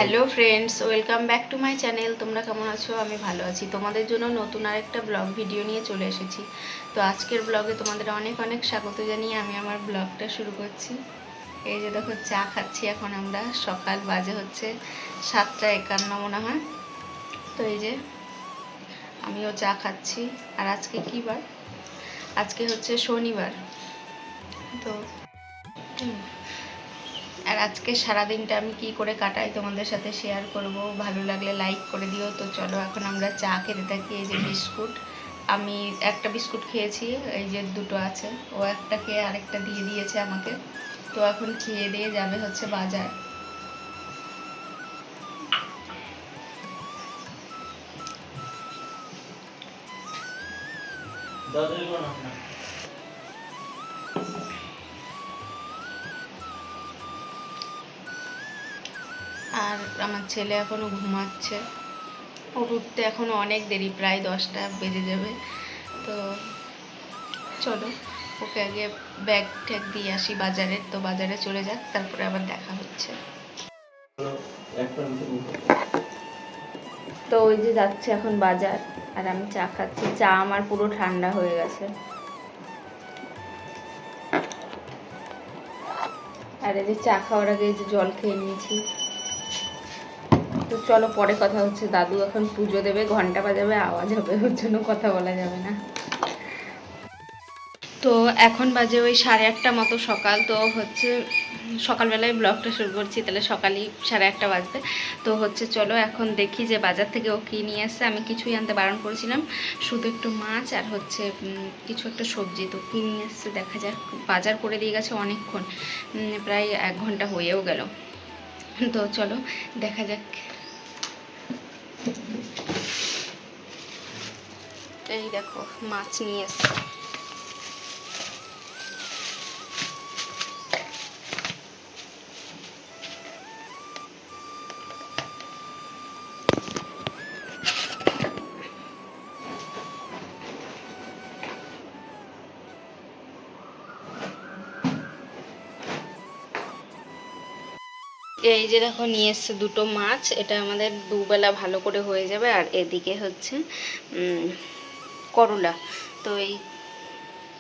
Hello friends, welcome back to my channel. তোমরা কেমন আছো? আমি ভালো আছি। তোমাদের জন্য নতুন আরেকটা ব্লগ ভিডিও নিয়ে চলে এসেছি। তো আজকের ব্লগে তোমাদের অনেক অনেক স্বাগত জানিয়ে আমি আমার ব্লগটা শুরু করছি। এই যে দেখো, চা খাচ্ছি এখন আমরা। সকাল বাজে হচ্ছে 7:51 মনে হয়। তো এই যে আমিও চা খাচ্ছি। আর আজকে কী বার? আজকে হচ্ছে শনিবার। তো আর আজকে সারাদিনটা আমি কি করে কাটাই তোমাদের সাথে শেয়ার করব। ভালো লাগলে লাইক করে দিও। তো চলো এখন আমরা চা খেতে থাকি। এই যে বিস্কুট, আমি একটা বিস্কুট খেয়েছি, এই যে দুটো আছে, ও একটা খেয়ে আরেকটা দিয়ে দিয়েছে আমাকে। তো এখন খেয়ে দিয়ে যাবে হচ্ছে বাজার। আর আমার ছেলে এখনো ঘুমাচ্ছে। ওর উঠতে এখনো অনেক দেরি, প্রায় 10টা বেজে যাবে। তো চলো ওকে আগে ব্যাগ ট্যাগ দিয়ে আসি বাজারের। তো বাজারে চলে যাক, তারপরে আবার দেখা হচ্ছে। তো ওই যে যাচ্ছে এখন বাজার, আর আমি চা খাচ্ছি। চা আমার পুরো ঠান্ডা হয়ে গেছে। আর এই যে চা খাওয়ার আগে এই যে জল খেয়ে নিয়েছি। তো চলো পরে কথা হচ্ছে। দাদু এখন পুজো দেবে, ঘন্টা বাজাবে, আওয়াজ হবে, ওর জন্য কথা বলা যাবে না। তো এখন বাজে ওই 8:30 মতো সকাল। তো হচ্ছে সকালবেলায় ব্লগটা শুরু করছি, তাহলে সকালই 8:30 বাজবে। তো হচ্ছে চলো এখন দেখি যে বাজার থেকে ও কী নিয়ে আসছে। আমি কিছুই আনতে বারণ করেছিলাম, শুধু একটু মাছ আর হচ্ছে কিছু একটা সবজি। তো কী নিয়ে আসছে দেখা যাক। বাজার করে দিয়ে গেছে অনেকক্ষণ, প্রায় 1 ঘন্টা হয়েও গেল। তো চলো দেখা যাক। এই দেখো মাছ নিয়ে এসছে। এই যে দেখো নিয়ে এসছে দুটো মাছ। এটা আমাদের দুবেলা ভালো করে হয়ে যাবে। আর এদিকে হচ্ছে করলা। তো এই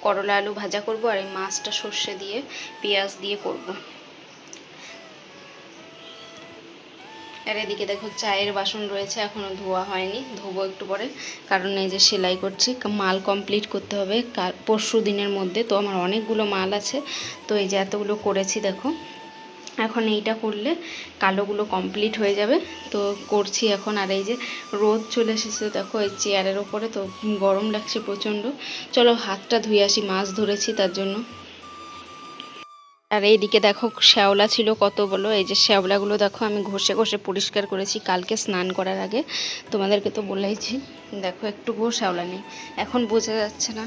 করলা আলু ভাজা করব, আর এই মাছটা সর্ষে দিয়ে পেঁয়াজ দিয়ে করব। আর এদিকে দেখো চায়ের বাসন রয়েছে, এখনও ধোয়া হয়নি, ধোবো একটু পরে। কারণ এই যে সেলাই করছি, মাল কমপ্লিট করতে হবে কাল পরশু দিনের মধ্যে। তো আমার অনেকগুলো মাল আছে। তো এই যে এতগুলো করেছি দেখো, এখন এইটা করলে কালোগুলো কমপ্লিট হয়ে যাবে। তো করছি এখন। আর এই যে রোদ চলে এসেছে দেখো এই চেয়ারের ওপরে। তো গরম লাগছে প্রচণ্ড। চলো হাতটা ধুয়ে আসি, মাছ ধরেছি তার জন্য। আর এইদিকে দেখো শ্যাওলা ছিল কত বলো। এই যে শ্যাওলাগুলো দেখো আমি ঘষে ঘষে পরিষ্কার করেছি কালকে স্নান করার আগে। তোমাদেরকে তো বলেইছি। দেখো একটুকুও শ্যাওলা নেই। এখন বোঝা যাচ্ছে না,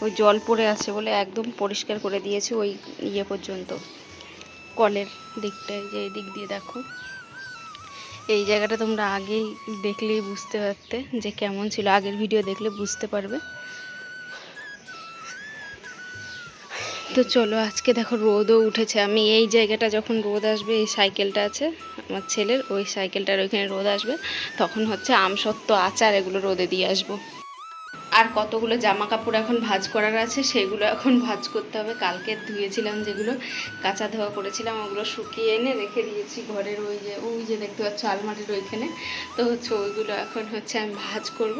ওই জল পড়ে আছে বলে একদম পরিষ্কার করে দিয়েছে ওই ইয়ে পর্যন্ত, কলের দিকটায়। যে এই দিক দিয়ে দেখো, এই জায়গাটা তোমরা আগেই দেখলেই বুঝতে পারতে যে কেমন ছিল। আগের ভিডিও দেখলে বুঝতে পারবে। তো চলো আজকে দেখো রোদও উঠেছে। আমি এই জায়গাটা যখন রোদ আসবে, এই সাইকেলটা আছে আমার ছেলের, ওই সাইকেলটার ওইখানে রোদ আসবে, তখন হচ্ছে আমসত্ত্ব আচার এগুলো রোদে দিয়ে আসবো। আর কতগুলো জামা কাপড় এখন ভাঁজ করার আছে, সেগুলো এখন ভাঁজ করতে হবে। কালকে ধুয়েছিলাম যেগুলো, কাঁচা ধোয়া করেছিলাম, ওগুলো শুকিয়ে এনে রেখে দিয়েছি ঘরের ওই যে দেখতে পাচ্ছ আলমারির ওইখানে। তো হচ্ছে ওইগুলো এখন হচ্ছে আমি ভাঁজ করব।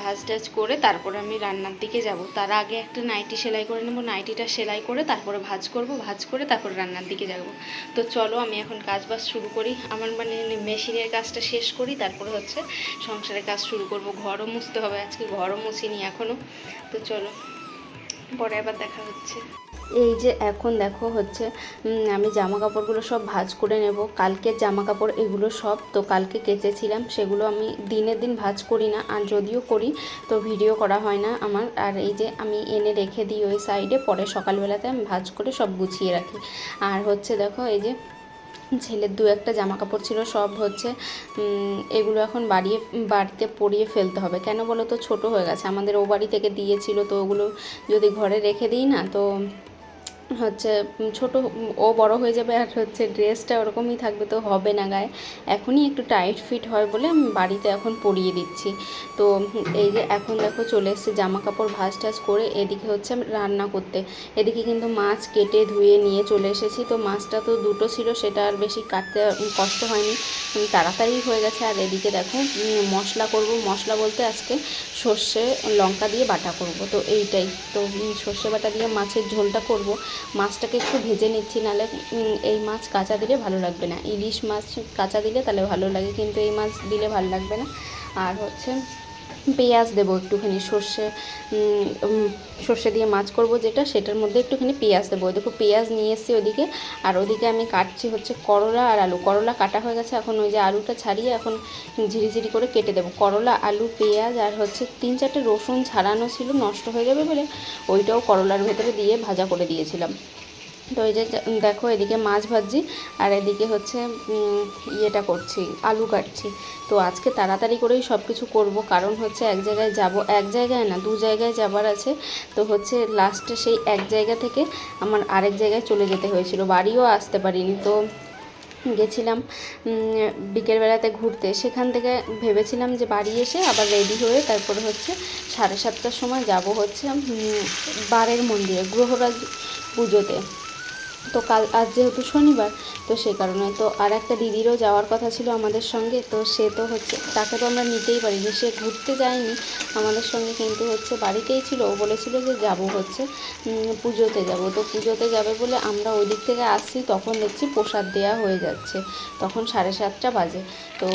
ভাঁজ টাজ করে তারপরে আমি রান্নার দিকে যাব। তার আগে একটা নাইটি সেলাই করে নেব, নাইটিটা সেলাই করে তারপরে ভাঁজ করব, ভাঁজ করে তারপরে রান্নার দিকে যাব। তো চলো আমি এখন কাজ বাজ শুরু করি। আমার মানে মেশিনের কাজটা শেষ করি, তারপরে হচ্ছে সংসারের কাজ শুরু করব। ঘরও মুছতে হবে, আজকে ঘরও মুছিনি এখনও। তো চলো পরে আবার দেখা হচ্ছে। এই যে এখন দেখো হচ্ছে আমি জামা কাপড়গুলো সব ভাঁজ করে নেব। কালকের জামা কাপড় এগুলো সব, তো কালকে কেচেছিলাম, সেগুলো আমি দিনের দিন ভাঁজ করি না, আর যদিও করি তো ভিডিও করা হয় না আমার। আর এই যে আমি এনে রেখে দিই ওই সাইডে, পরে সকালবেলাতে আমি ভাঁজ করে সব গুছিয়ে রাখি। আর হচ্ছে দেখো এই যে ছেলের 2-1টা জামা কাপড় ছিল, সব হচ্ছে এগুলো এখন বাড়িতে পরিয়ে ফেলতে হবে। কেন বলো তো, ছোটো হয়ে গেছে। আমাদের ও বাড়ি থেকে দিয়েছিল, তো ওগুলো যদি ঘরে রেখে দিই না, তো হচ্ছে ছোট, ও বড় হয়ে যাবে আর হচ্ছে ড্রেসটা ওরকমই থাকবে, তো হবে না গায়ে। এখনই একটু টাইট ফিট হয় বলে আমি বাড়িতে এখন পরিয়ে দিচ্ছি। তো এই যে এখন দেখো চলে এসেছে জামা কাপড় ভাঁজ টাজ করে, এদিকে হচ্ছে আমি রান্না করতে। এদিকে কিন্তু মাছ কেটে ধুয়ে নিয়ে চলে এসেছি। তো মাছটা তো দুটো ছিল, সেটা আর বেশি কাটতে কষ্ট হয়নি, তাড়াতাড়ি হয়ে গেছে। আর এদিকে দেখো মশলা করব, মশলা বলতে আজকে সর্ষে লঙ্কা দিয়ে বাটা করব। তো এইটাই তো, সর্ষে বাটা দিয়ে মাছের ঝোলটা করব। মাছটাকে একটু ভেজে নিচ্ছি, নাহলে এই মাছ কাঁচা দিলে ভালো লাগবে না। ইলিশ মাছ কাঁচা দিলে তাহলে ভালো লাগে, কিন্তু এই মাছ দিলে ভালো লাগবে না। আর হচ্ছে পেঁয়াজ দেবো একটুখানি, সর্ষে দিয়ে মাছ করব যেটা, সেটার মধ্যে একটুখানি পেঁয়াজ দেবো। দেখো পেঁয়াজ নিয়ে এসেছি ওদিকে। আর ওদিকে আমি কাটছি হচ্ছে করলা আর আলু। করলা কাটা হয়ে গেছে, এখন ওই যে আলুটা ছাড়িয়ে এখন ঝিরিঝিরি করে কেটে দেবো। করলা, আলু, পেঁয়াজ আর হচ্ছে 3-4টে রসুন ছাড়ানো ছিল, নষ্ট হয়ে যাবে বলে ওইটাও করলার ভেতরে দিয়ে ভাজা করে দিয়েছিলাম। তো এই যে দেখো এদিকে মাছ ভাজছি, আর এদিকে হচ্ছে ইয়েটা করছি, আলু কাটছি। তো আজকে তাড়াতাড়ি করেই সব কিছু করবো, কারণ হচ্ছে এক জায়গায় যাব, এক জায়গায় না 2 জায়গায় যাবার আছে। তো হচ্ছে লাস্টে সেই এক জায়গা থেকে আমার আরেক জায়গায় চলে যেতে হয়েছিল, বাড়িও আসতে পারিনি। তো গেছিলাম বিকেলবেলাতে ঘুরতে, সেখান থেকে ভেবেছিলাম যে বাড়ি এসে আবার রেডি হয়ে তারপরে হচ্ছে 7:30টার সময় যাব হচ্ছে বারের মন্দিরে গ্রহরাজ পুজোতে। তো আজ যেহেতু শনিবার, তো সেই কারণে তো আর একটা দিদিরও যাওয়ার কথা ছিল আমাদের সঙ্গে। তো সে তো হচ্ছে, তাকে তো আমরা নিতেই পারিনি, সে ঘুরতে যায়নি আমাদের সঙ্গে, কিন্তু হচ্ছে বাড়িতেই ছিল। ও বলেছিল যে যাব হচ্ছে পুজোতে যাব। তো পুজোতে যাবে বলে আমরা ওই দিক থেকে আসছি, তখন দেখছি প্রসাদ দেওয়া হয়ে যাচ্ছে, তখন 7:30টা বাজে। তো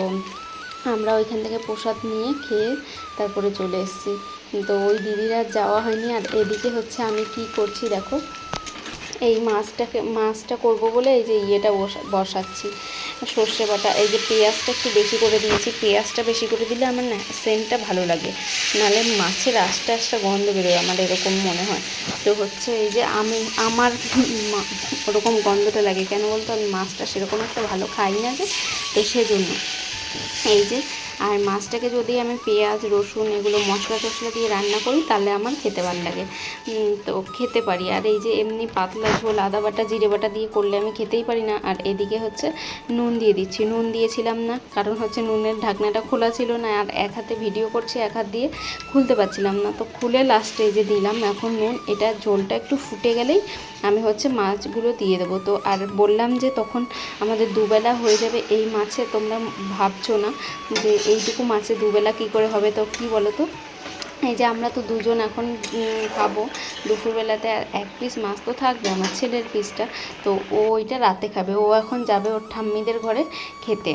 আমরা ওইখান থেকে প্রসাদ নিয়ে খেয়ে তারপরে চলে এসেছি। তো ওই দিদির আর যাওয়া হয়নি। আর এদিকে হচ্ছে আমি কি করছি দেখো, এই মাছটা করব বলে এই যে ইয়েটা বসাচ্ছি, সর্ষে বাটা। এই যে পেঁয়াজটা একটু বেশি করে দিয়েছি, পেঁয়াজটা বেশি করে দিলে আমার না সেন্টটা ভালো লাগে, নাহলে মাছের আস্তে গন্ধ বেরোয়, আমার এরকম মনে হয়। তো হচ্ছে এই যে আমার ওরকম গন্ধটা লাগে কেন বলতো, আমি মাছটা সেরকম একটা ভালো খাই না যে, তো সেজন্য এই যে। আর মাছটাকে যদি আমি পেঁয়াজ রসুন এগুলো মশলা টশলা দিয়ে রান্না করি, তাহলে আমার খেতে ভালো লাগে, তো খেতে পারি। আর এই যে এমনি পাতলা ঝোল আদা বাটা জিরে বাটা দিয়ে করলে আমি খেতেই পারি না। আর এদিকে হচ্ছে নুন দিয়ে দিচ্ছি, নুন দিয়েছিলাম না, কারণ হচ্ছে নুনের ঢাকনাটা খোলা ছিল না, আর এক হাতে ভিডিও করছি, এক হাত দিয়ে খুলতে পারছিলাম না, তো খুলে লাস্টে এই যে দিলাম এখন নুন। এটা ঝোলটা একটু ফুটে গেলেই আমি হচ্ছে মাছগুলো দিয়ে দেবো। তো আর বললাম যে তখন আমাদের দুবেলা হয়ে যাবে এই মাছে, তোমরা ভাবছো না যে এইটুকু মাছে দুবেলা কী করে হবে। তো কি বলো তো, এই যে আমরা তো দুজন এখন খাবো দুপুরবেলাতে, আর 1 পিস মাছ তো থাকবে, আমার ছেলের পিসটা, তো ও ওইটা রাতে খাবে। ও এখন যাবে ওর ঠাম্মিদের ঘরে খেতে,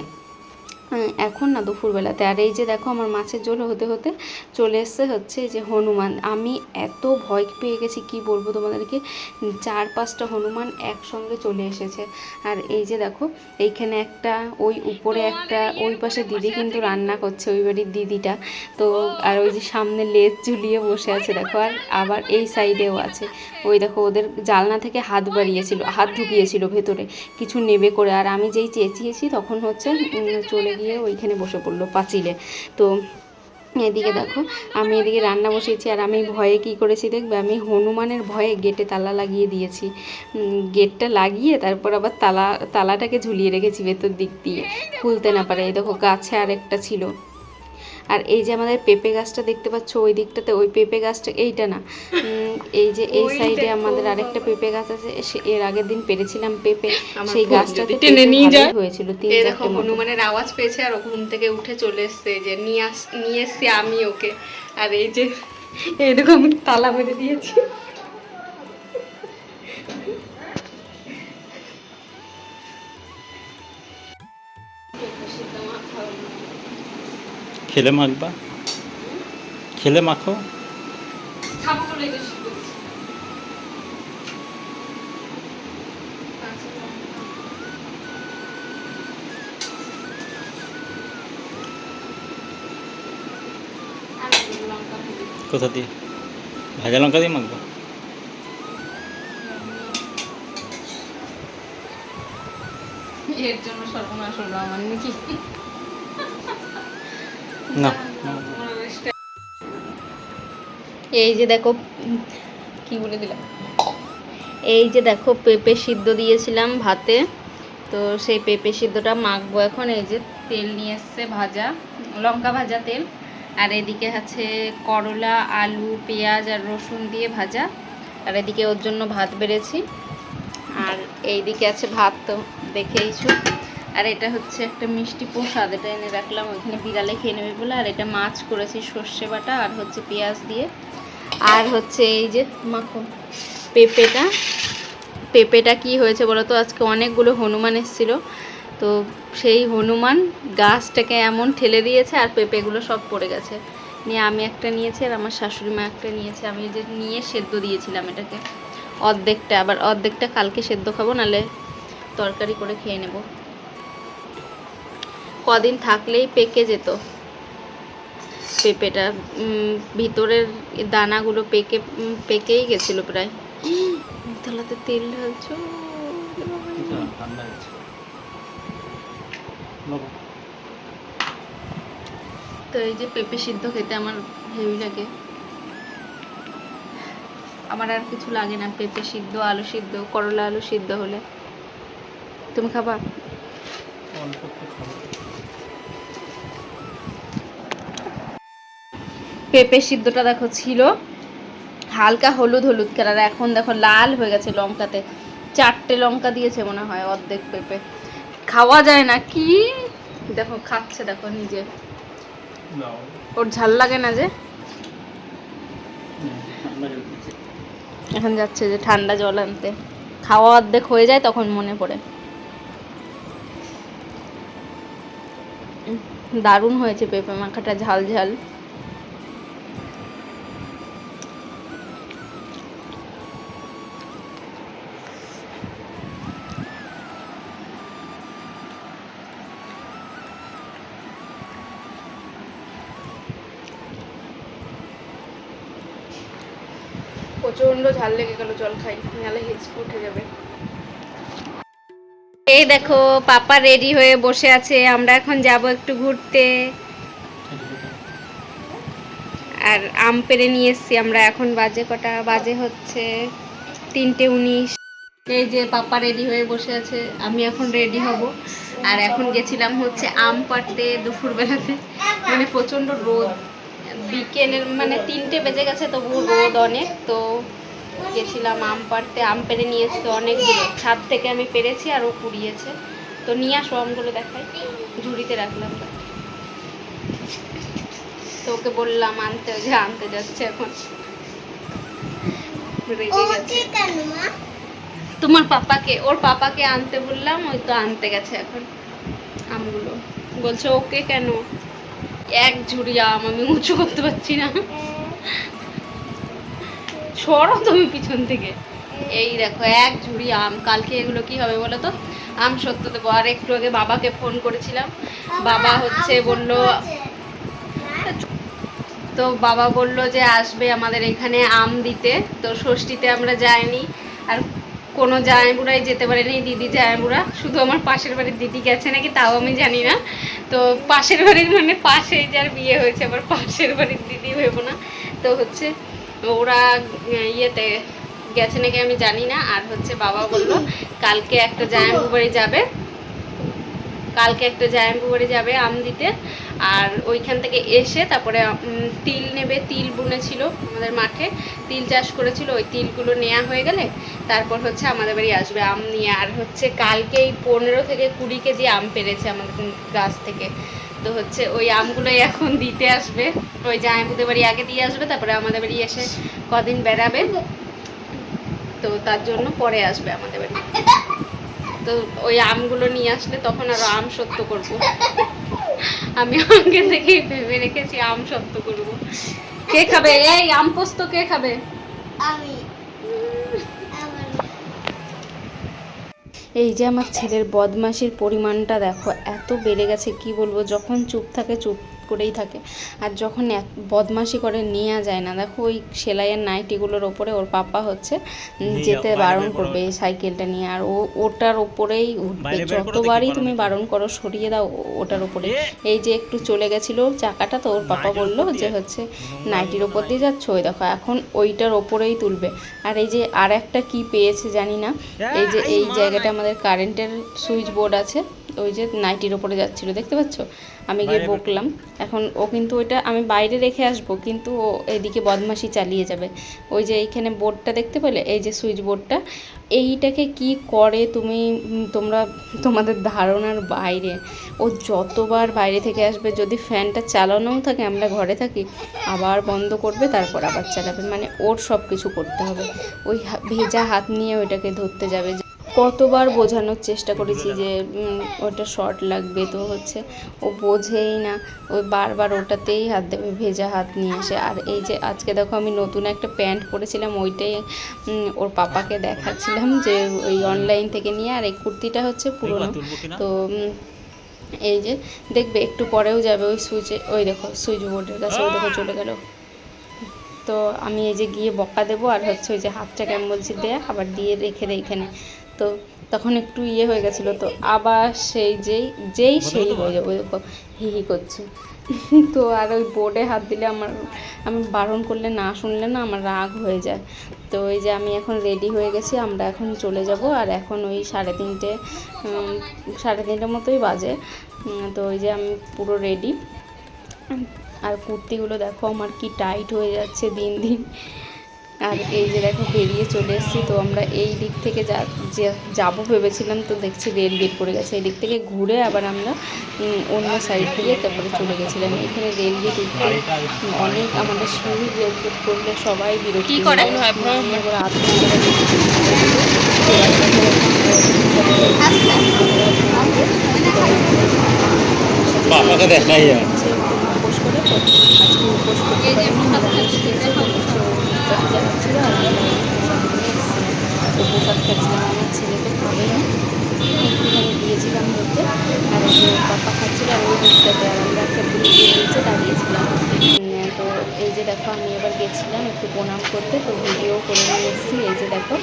এখন না দুপুরবেলাতে। আর এই যে দেখো আমার মাছের ঝোল হতে হতে চলে এসছে হচ্ছে যে হনুমান। আমি এত ভয় পেয়ে গেছি কি বলবো তোমাদেরকে, 4-5টা হনুমান একসঙ্গে চলে এসেছে। আর এই যে দেখো এইখানে একটা, ওই উপরে একটা, ওই পাশে দিদি কিন্তু রান্না করছে, ওই বাড়ির দিদিটা। তো আর ওই যে সামনে লেজ ঝুলিয়ে বসে আছে দেখো, আর আবার এই সাইডেও আছে। ওই দেখো ওদের জানলা থেকে হাত ঢুকিয়েছিল ভেতরে কিছু নেবে করে, আর আমি যেই চেঁচিয়েছি তখন হচ্ছে চলে গিয়ে ওইখানে বসে পড়লো পাঁচিলে। তো এদিকে দেখো আমি এদিকে রান্না বসিয়েছি, আর আমি ভয়ে কি করেছি দেখবে, আমি হনুমানের ভয়ে গেটে তালা লাগিয়ে দিয়েছি, গেটটা লাগিয়ে তারপর আবার তালাটাকে ঝুলিয়ে রেখেছি ভেতর দিক দিয়ে, খুলতে না পারে। এই দেখো গাছে আরেকটা ছিল। আর এই যে আমাদের পেঁপে গাছটা দেখতে পাচ্ছ ওই দিকটাতে, ওই পেঁপে গাছটা এইটা না, এই যে এই সাইডে আমাদের আরেকটা পেঁপে গাছ আছে, এর আগের দিন পেরেছিলাম পেঁপে, সেই গাছটাতে টেনে নিয়ে যায় হয়েছিল 3-4টে মতো। হনুমানের আওয়াজ পেয়েছে আর ঘুম থেকে উঠে চলে এসছে, যে নিয়ে এসছি আমি ওকে। আর এই যে এই দেখো আমি তালা মেরে দিয়েছি। খেলে মাখবা, খেলে মাখো। খাবো বলে গেছি। কোথা দিয়ে? ভাজা লঙ্কা দিয়ে মাখবা। এর জন্য সর্বনাশ হলো আমার নাকি না, এই যে দেখো কি বলে দিলাম, এই যে দেখো পেঁপে সিদ্ধ দিয়েছিলাম ভাতে, তো সেই পেঁপে সিদ্ধটা মাখবো এখন। এই যে তেল নিয়ে এসছে ভাজা, লঙ্কা ভাজা তেল, আর এদিকে আছে করলা, আলু, পেঁয়াজ আর রসুন দিয়ে ভাজা, আর এদিকে ওর জন্য ভাত বেড়েছি, আর এইদিকে আছে ভাত তো দেখেইছো। আর এটা হচ্ছে একটা মিষ্টি প্রসাদ, এটা এনে রাখলাম, ওইখানে বিড়ালে খেয়ে নেবে বলে। আর এটা মাছ করেছি সর্ষে বাটা আর হচ্ছে পেঁয়াজ দিয়ে। আর হচ্ছে এই যে মাখন পেঁপেটা কি হয়েছে বলো তো, আজকে অনেকগুলো হনুমান এসেছিলো, তো সেই হনুমান গাছটাকে এমন ঠেলে দিয়েছে আর পেঁপেগুলো সব পড়ে গেছে। নিয়ে আমি একটা নিয়েছি আর আমার শাশুড়ি মা একটা নিয়েছে। আমি যে নিয়ে সেদ্ধ দিয়েছিলাম এটাকে অর্ধেকটা, আবার অর্ধেকটা কালকে সেদ্ধ খাবো, নাহলে তরকারি করে খেয়ে নেব। কদিন থাকলেই পেকে যেত পেঁপেটা, ভিতরের দানাগুলো পেকেই গেছিলো প্রায়। থালাতে তেল ঢালছো? তো এই যে পেঁপে সিদ্ধ খেতে আমার হেভি লাগে, আমার আর কিছু লাগে না। পেঁপে সিদ্ধ, আলু সিদ্ধ, করলা আলু সিদ্ধ হলে। তুমি খাবা? পেঁপে সিদ্ধটা দেখো ছিল হালকা হলুদ হলুদ কালার, এখন দেখো লাল হয়ে গেছে লঙ্কাতে। 4টে লঙ্কা দিয়েছে মনে হয়, অর্ধেক পেঁপে খাওয়া যায় না কি। দেখো খাচ্ছে, দেখো নিজে, ওর ঝাল লাগে না যে। এখন যাচ্ছে যে ঠান্ডা জল আনতে, খাওয়া অর্ধেক হয়ে যায় তখন মনে পড়ে। দারুণ হয়েছে পেঁপে মাখাটা, ঝাল ঝাল। প্রচন্ড ঝাল লেগে গেল, জল খাই নাহলে হিচকি উঠে যাবে। এই দেখো পাপা রেডি হয়ে বসে আছে, আমরা এখন যাব একটু ঘুরতে। আর আম পেড়ে নিয়ে এসছি আমরা, এখন বাজে কটা, বাজে হচ্ছে 3:19। এই যে পাপা রেডি হয়ে বসে আছে, আমি এখন রেডি হব। আর এখন গেছিলাম হচ্ছে আম পাড়তে দুপুরবেলাতে, মানে প্রচণ্ড রোদ, বিকেলের মানে 3টে বেজে গেছে, তবু রোদ অনেক। তো গেছিলাম আম পাড়তে, আম পেড়ে নিয়ে এসছে অনেকগুলো, ছাদ থেকে আমি পেরেছি আর ও কুড়িয়েছে। তো নিয়ে আসো আমগুলো, দেখাই, ঝুড়িতে রাখলাম। তো ওকে বললাম আনতে, যে আনতে যাচ্ছে এখন, রেগে গেছে। তোমার পাপাকে, ওর পাপাকে আনতে বললাম, ওই তো আনতে গেছে এখন আমগুলো। বলছে ওকে কেন, এক ঝুড়ি আম, আমি উঁচু করতে পারছি না, সরো তুমি পিছন থেকে। এই দেখো এক ঝুড়ি আম, কালকে এগুলো কি হবে বলো তো, আম সত্য দেবো। আর একটু আগে বাবাকে ফোন করেছিলাম, বাবা হচ্ছে বললো, তো বাবা বলল যে আসবে আমাদের এখানে আম দিতে। তো ষষ্ঠীতে আমরা যাইনি, আর কোনো জামাইবুড়াই যেতে পারেনি, দিদি জামাইবুড়া, শুধু আমার পাশের বাড়ির দিদি গেছে নাকি, তাও আমি জানি না। তো পাশের বাড়ির মানে পাশেই যার বিয়ে হয়েছে, আবার পাশের বাড়ির দিদি ভেবো না। তো হচ্ছে ওরা ইয়েতে গেছে নাকি আমি জানি না। আর হচ্ছে বাবা বলল কালকে একটা জামাইবু বাড়ি যাবে, কালকে একটা জামাইবু বাড়ি যাবে আম দিতে। আর ওইখান থেকে এসে তারপরে তিল নেবে, তিল বুনেছিল আমাদের মাঠে, তিল চাষ করেছিল, ওই তিলগুলো নেওয়া হয়ে গেলে তারপর হচ্ছে আমাদের বাড়ি আসবে আম নিয়ে। আর হচ্ছে কালকেই 15 থেকে 20 কেজি আম পেরেছে আমাদের গাছ থেকে। তো হচ্ছে ওই আমগুলোই এখন দিতে আসবে, ওই জামাইবুদের বাড়ি আগে দিয়ে আসবে, তারপরে আমাদের বাড়ি এসে কদিন বেড়াবে, তো তার জন্য পরে আসবে আমাদের বাড়ি। তো ওই আমগুলো নিয়ে আসলে তখন আরো আম সত্য করবো, আমি আগে থেকেই ভেবে রেখেছি আম সত্য করবো। কে খাবে এই আম পোস্ত, কে খাবে? আমি। এই যে আমার ছেলের বদমাশির পরিমাণটা দেখো, এত বেড়ে গেছে কি বলবো, যখন চুপ থাকে চুপ করেই থাকে। আর যখন বদমাশি করে নেওয়া যায় না, দেখো ওই সেলাইয়ের নাইটিগুলোর ওপরে ওর পাপা হচ্ছে যেতে বারণ করবে এই সাইকেলটা নিয়ে, আর ওটার ওপরেই উঠবে। যতবারই তুমি বারণ করো সরিয়ে দাও, ওটার ওপরে। এই যে একটু চলে গেছিলো চাকাটা, তো ওর পাপা বললো যে হচ্ছে নাইটির ওপর দিয়ে যাচ্ছ, ওই দেখো এখন ওইটার ওপরেই তুলবে। আর এই যে আর একটা কি পেয়েছে জানি না, এই যে এই জায়গাটা আমাদের কারেন্টের সুইচ বোর্ড আছে, ওই যে নাইটির ওপরে যাচ্ছিলো, দেখতে পাচ্ছ? আমি গিয়ে বকলাম। এখন ও কিন্তু ওইটা আমি বাইরে রেখে আসবো, কিন্তু ও এদিকে বদমাশি চালিয়ে যাবে। ওই যে এইখানে বোর্ডটা দেখতে পেলে, এই যে সুইচ বোর্ডটা, এইটাকে কি করে তোমরা তোমাদের ধারণার বাইরে। ও যতবার বাইরে থেকে আসবে, যদি ফ্যানটা চালানোও থাকে, আমরা ঘরে থাকি, আবার বন্ধ করবে, তারপর আবার চালাবে, মানে ওর সব কিছু করতে হবে। ওই ভেজা হাত নিয়ে ওইটাকে ধরতে যাবে। কতবার বোঝানোর চেষ্টা করেছি যে ওটা শর্ট লাগবে, তো হচ্ছে ও বোঝেই না, ওই বারবার ওটাতেই হাত দেবে ভেজা হাত নিয়ে এসে। আর এই যে আজকে দেখো আমি নতুন একটা প্যান্ট পরেছিলাম, ওইটাই ওর পাপাকে দেখাচ্ছিলাম যে ওই অনলাইন থেকে নিয়ে। আর এই কুর্তিটা হচ্ছে পুরনো, তো এই যে দেখবে একটু পরেও যাবে ওই সুইচে, ওই দেখো সুইচ বোর্ডের কাছে, ওই দেখো চলে গেল। তো আমি এই যে গিয়ে বকা দেবো, আর হচ্ছে ওই যে হাতটা কেমন বলছি দেয়া, আবার দিয়ে রেখে দেয় এখানে। তো তখন একটু হয়ে গেছিলো, তো আবার যেই সেই হয়ে যাবে, ওই দেখো হি হি করছে। তো আর ওই বোর্ডে হাত দিলে আমি বারণ করলে না শুনলে না আমার রাগ হয়ে যায়। তো ওই যে আমি এখন রেডি হয়ে গেছি, আমরা এখন চলে যাব। আর এখন ওই 3:30 মতোই বাজে। তো ওই যে আমি পুরো রেডি। আর কুর্তিগুলো দেখো আমার কি টাইট হয়ে যাচ্ছে দিন দিন। আর এই যে দেখো বেরিয়ে চলে এসেছি। তো আমরা এই দিক থেকে যাবো ভেবেছিলাম, তো দেখছি রেল গেট পড়ে গেছে। এই দিক থেকে ঘুরে আবার আমরা অন্য সাইড দিয়ে তারপরে চলে গেছিলাম। এখানে রেল গেট উঠতে অনেক আমাদের সিঁড়ি, রেল গেট করলে সবাই বিরক্তি করে। বাবাকে দেখাই যায় উপোস করে, তো আজকে উপোস করতে পারিনি, নিরামিষ খেয়েছে, তো হচ্ছে ও মুখটাকে জ্বালাচ্ছিল, আর আমরা প্রসাদ নিয়ে এসেছিলাম। তো প্রসাদ খাচ্ছিলাম, আমার ছেলে তো খাবেই না, একটুখানি দিয়েছিলাম ধরতে। আর ওই যে ওর পাপা খাচ্ছিল, আর ওই দিকটাতে, আর আমরা একটা ব্রিজের নিচে দাঁড়িয়েছিলাম। তো এই যে দেখো আমি এবার গেছিলাম একটু প্রণাম করতে, তো ভিডিও করে নিয়ে এসেছি। এই যে দেখো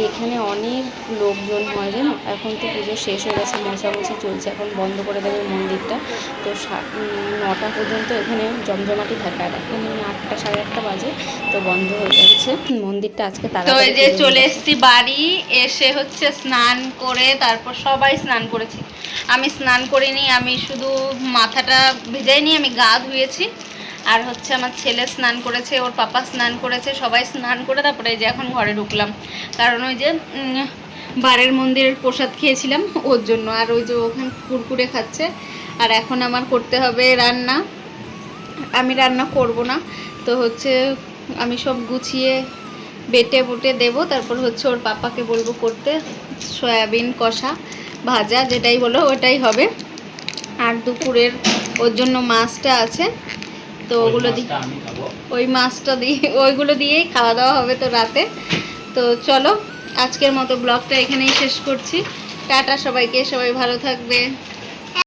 এখানে অনেক লোকজন হয় জানো। এখন তো পুজো শেষ হয়ে গেছে, মোছামুছি চলছে, এখন বন্ধ করে দেবে মন্দিরটা। তো 9টা পর্যন্ত এখানে জমজমাটি থাকে, আর এখন 8টা 8:30 বাজে, তো বন্ধ হয়ে যাচ্ছে মন্দিরটা আজকে। তো এই যে চলে এসেছি বাড়ি, এসে হচ্ছে স্নান করে, তারপর সবাই স্নান করেছি, আমি স্নান করিনি, আমি শুধু মাথাটা ভিজাইনি, আমি গা ধুয়েছি। আর হচ্ছে আমার ছেলে স্নান করেছে, ওর পাপা স্নান করেছে, সবাই স্নান করে তারপরে এই যে এখন ঘরে ঢুকলাম, কারণ ওই যে বারের মন্দিরের প্রসাদ খেয়েছিলাম ওর জন্য। আর ওই যে ওখানে কুরকুরে খাচ্ছে। আর এখন আমার করতে হবে রান্না, আমি রান্না করব না, তো হচ্ছে আমি সব গুছিয়ে বেটে বুটে দেবো, তারপর হচ্ছে ওর পাপাকে বলবো করতে সয়াবিন কষা ভাজা, যেটাই বলো ওটাই হবে। আর দুপুরের ওর জন্য মাছটা আছে, তো ওগুলো দিয়ে, ওই মাছটা দিয়ে ওইগুলো দিয়েই খাওয়া দাওয়া হবে তো রাতে। তো চলো আজকের মতো ব্লগটা এখানেই শেষ করছি। টাটা সবাইকে, সবাই ভালো থাকবে।